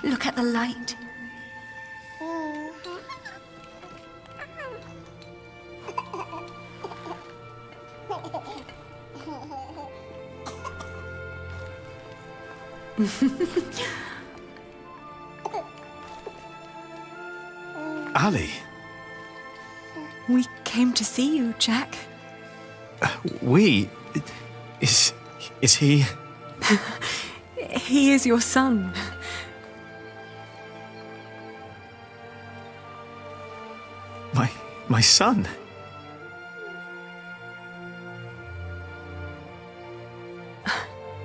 Look at the light. Ali. We came to see you, Jack. We? Is he? He is your son. My son?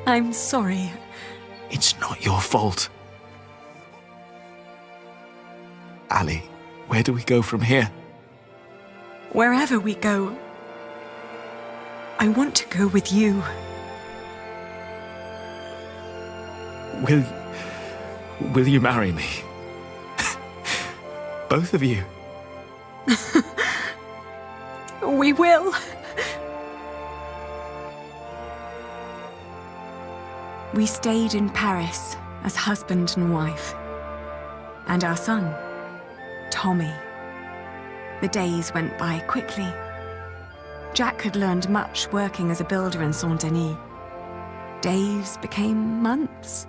I'm sorry. It's not your fault. Ali, where do we go from here? Wherever we go, I want to go with you. Will you marry me? Both of you. We will. We stayed in Paris, as husband and wife. And our son, Tommy. The days went by quickly. Jack had learned much working as a builder in Saint-Denis. Days became months.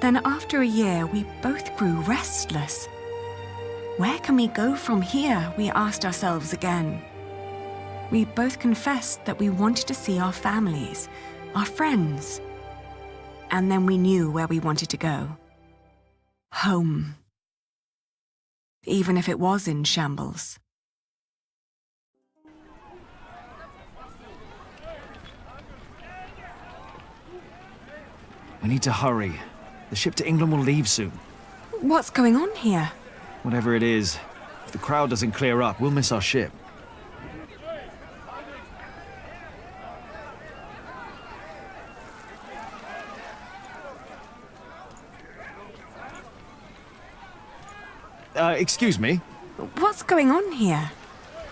Then after a year, we both grew restless. Where can we go from here, we asked ourselves again. We both confessed that we wanted to see our families, our friends. And then we knew where we wanted to go. Home. Even if it was in shambles. We need to hurry. The ship to England will leave soon. What's going on here? Whatever it is, if the crowd doesn't clear up, we'll miss our ship. Excuse me? What's going on here?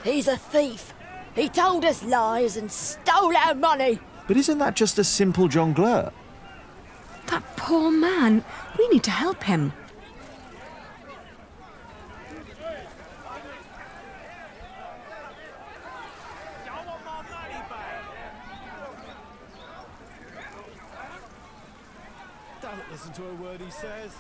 He's a thief. He told us lies and stole our money. But isn't that just a simple jongleur? That poor man. We need to help him. Don't listen to a word he says.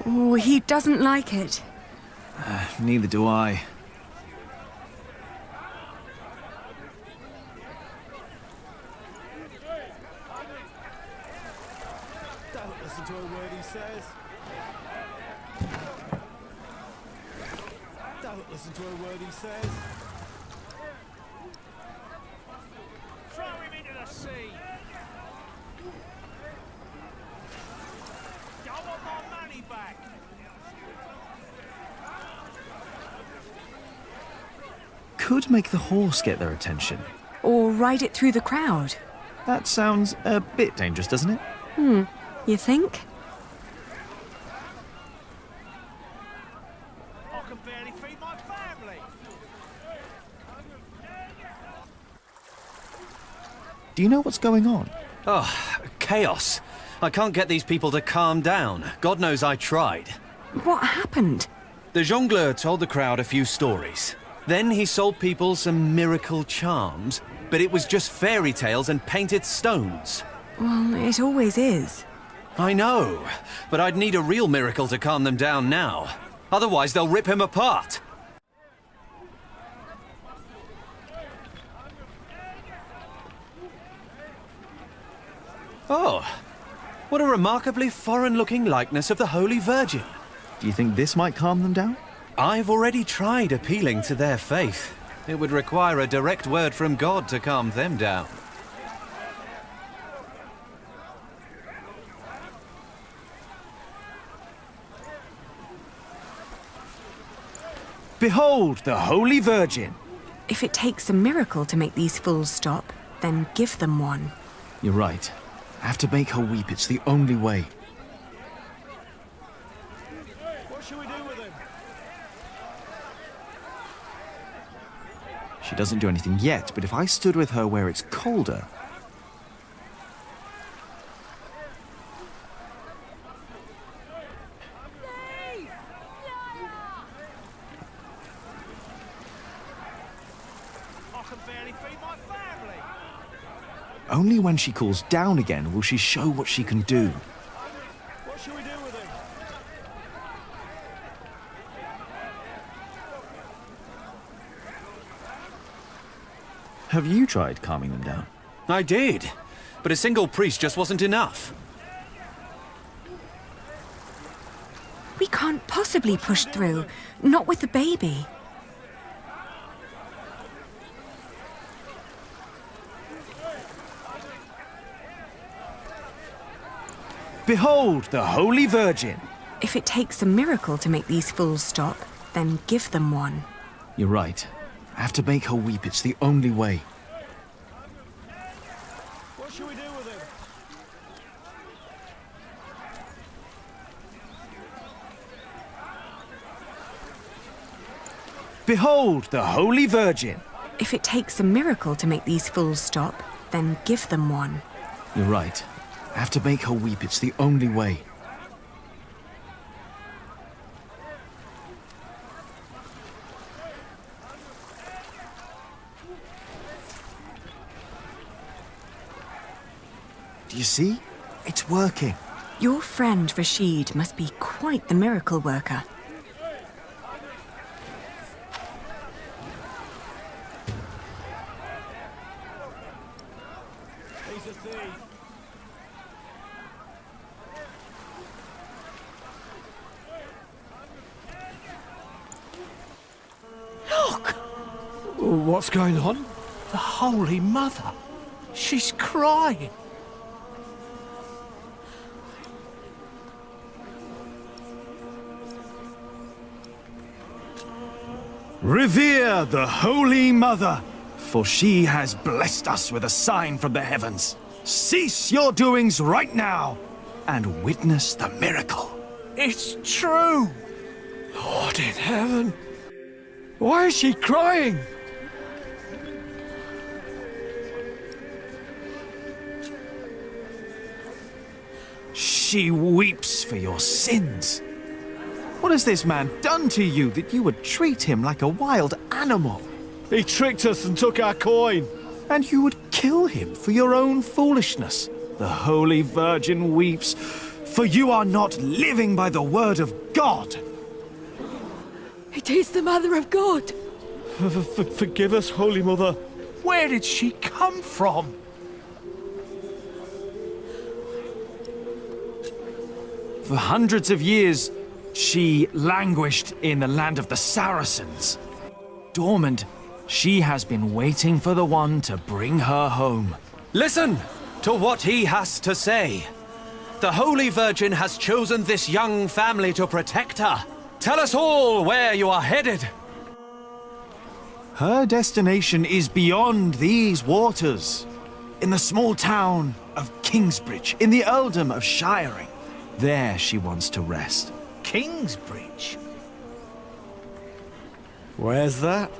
Oh, he doesn't like it. Neither do I. Don't listen to a word he says. Don't listen to a word he says. Throw him into the sea. I want my money back. Could make the horse get their attention. Or ride it through the crowd. That sounds a bit dangerous, doesn't it? You think? I can barely feed my family. Do you know what's going on? Oh, chaos. I can't get these people to calm down. God knows I tried. What happened? The jongleur told the crowd a few stories. Then he sold people some miracle charms, but it was just fairy tales and painted stones. Well, it always is. I know, but I'd need a real miracle to calm them down now. Otherwise, they'll rip him apart. Oh, what a remarkably foreign-looking likeness of the Holy Virgin. Do you think this might calm them down? I've already tried appealing to their faith. It would require a direct word from God to calm them down. Behold the Holy Virgin! If it takes a miracle to make these fools stop, then give them one. You're right. I have to make her weep. It's the only way. What should we do with him? She doesn't do anything yet, but if I stood with her where it's colder... Only when she cools down again will she show what she can do. What should we do with him? Have you tried calming them down? I did, but a single priest just wasn't enough. We can't possibly push through, not with the baby. Behold the Holy Virgin! If it takes a miracle to make these fools stop, then give them one. You're right. I have to make her weep. It's the only way. What should we do with him? Behold the Holy Virgin! If it takes a miracle to make these fools stop, then give them one. You're right. I have to make her weep. It's the only way. Do you see? It's working. Your friend Rashid must be quite the miracle worker. He's a thief. Look! What's going on? The Holy Mother. She's crying. Revere the Holy Mother, for she has blessed us with a sign from the heavens. Cease your doings right now and witness the miracle. It's true! Lord in heaven! Why is she crying? She weeps for your sins. What has this man done to you that you would treat him like a wild animal? He tricked us and took our coin. And you would kill him for your own foolishness. The Holy Virgin weeps, for you are not living by the word of God. It is the Mother of God. Forgive us, Holy Mother. Where did she come from? For hundreds of years, she languished in the land of the Saracens. Dormant, she has been waiting for the one to bring her home. Listen to what he has to say. The Holy Virgin has chosen this young family to protect her. Tell us all where you are headed. Her destination is beyond these waters. In the small town of Kingsbridge, in the earldom of Shiring. There she wants to rest. Kingsbridge? Where's that?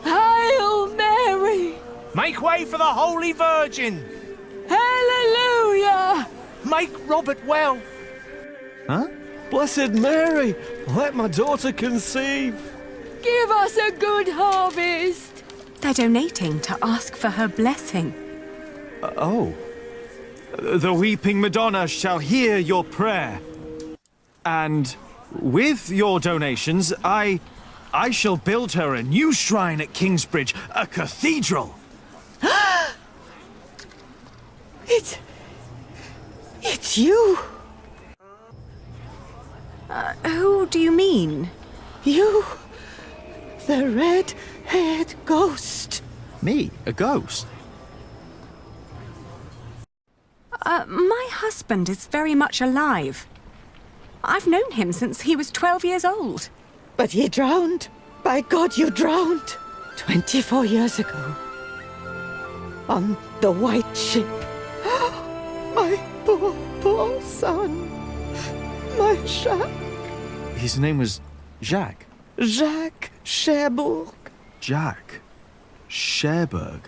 Hail Mary! Make way for the Holy Virgin! Hallelujah! Make Robert well! Huh? Blessed Mary, let my daughter conceive. Give us a good harvest! They're donating to ask for her blessing. Oh. The weeping Madonna shall hear your prayer. And with your donations, I shall build her a new shrine at Kingsbridge, a cathedral. It's you! Who do you mean? You! The red-haired ghost! Me? A ghost? My husband is very much alive. I've known him since he was 12 years old. But he drowned. By God, you drowned. 24 years ago. On the white ship. My poor, poor son. My Jacques. His name was Jacques. Jacques Cherbourg. Jacques Cherbourg.